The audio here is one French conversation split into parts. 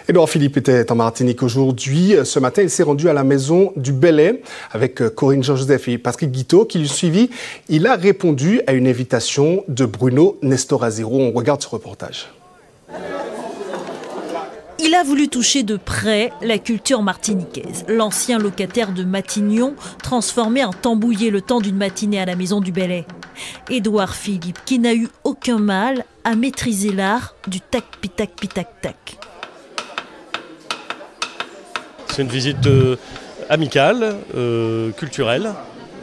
Édouard Philippe était en Martinique aujourd'hui. Ce matin, il s'est rendu à la maison du Belley avec Corinne Jean-Joseph et Patrick Guiteau qui lui suivit. Il a répondu à une invitation de Bruno Nestor-Azero. On regarde ce reportage. Il a voulu toucher de près la culture martiniquaise. L'ancien locataire de Matignon, transformé en tambouillé le temps d'une matinée à la maison du Belley. Édouard Philippe, qui n'a eu aucun mal à maîtriser l'art du tac-pitac-pitac-tac. C'est une visite amicale, culturelle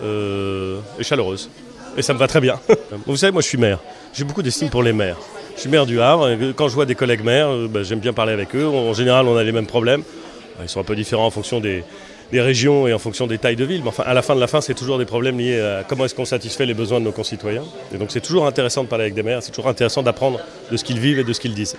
et chaleureuse. Et ça me va très bien. Vous savez, moi je suis maire. J'ai beaucoup d'estime pour les maires. Je suis maire du Havre. Quand je vois des collègues maires, j'aime bien parler avec eux. En général, on a les mêmes problèmes. Ils sont un peu différents en fonction des régions et en fonction des tailles de ville. Mais enfin, à la fin de la fin, c'est toujours des problèmes liés à comment est-ce qu'on satisfait les besoins de nos concitoyens. Et donc c'est toujours intéressant de parler avec des maires. C'est toujours intéressant d'apprendre de ce qu'ils vivent et de ce qu'ils disent.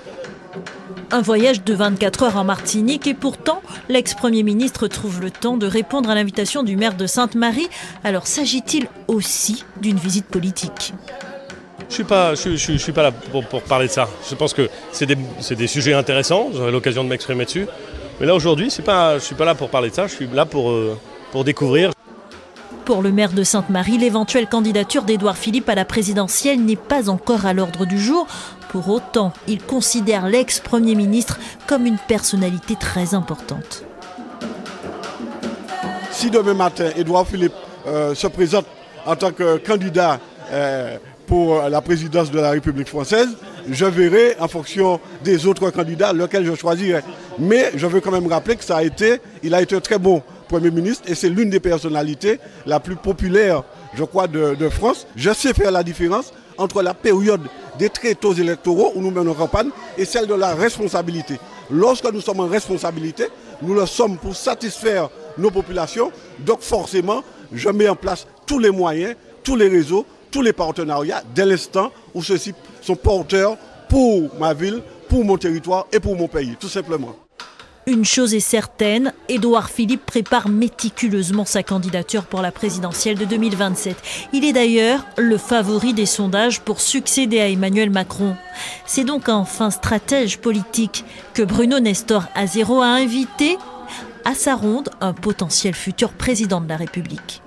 Un voyage de 24 heures en Martinique et pourtant, l'ex-premier ministre trouve le temps de répondre à l'invitation du maire de Sainte-Marie. Alors s'agit-il aussi d'une visite politique ? Je suis pas là pour parler de ça. Je pense que c'est des sujets intéressants. J'aurai l'occasion de m'exprimer dessus. Mais là aujourd'hui, je suis pas là pour parler de ça. Je suis là pour découvrir. Pour le maire de Sainte-Marie, l'éventuelle candidature d'Édouard Philippe à la présidentielle n'est pas encore à l'ordre du jour. Pour autant, il considère l'ex-premier ministre comme une personnalité très importante. Si demain matin, Édouard Philippe se présente en tant que candidat pour la présidence de la République française, je verrai en fonction des autres candidats lequel je choisirai. Mais je veux quand même rappeler que il a été un très bon Premier ministre et c'est l'une des personnalités la plus populaire, je crois, de France. Je sais faire la différence entre la période des tréteaux électoraux où nous menons campagne et celle de la responsabilité. Lorsque nous sommes en responsabilité, nous le sommes pour satisfaire nos populations. Donc forcément, je mets en place tous les moyens, tous les réseaux, tous les partenariats dès l'instant où ceux-ci sont porteurs pour ma ville, pour mon territoire et pour mon pays, tout simplement. Une chose est certaine, Édouard Philippe prépare méticuleusement sa candidature pour la présidentielle de 2027. Il est d'ailleurs le favori des sondages pour succéder à Emmanuel Macron. C'est donc un fin stratège politique que Bruno Nestor-Azero a invité à sa ronde un potentiel futur président de la République.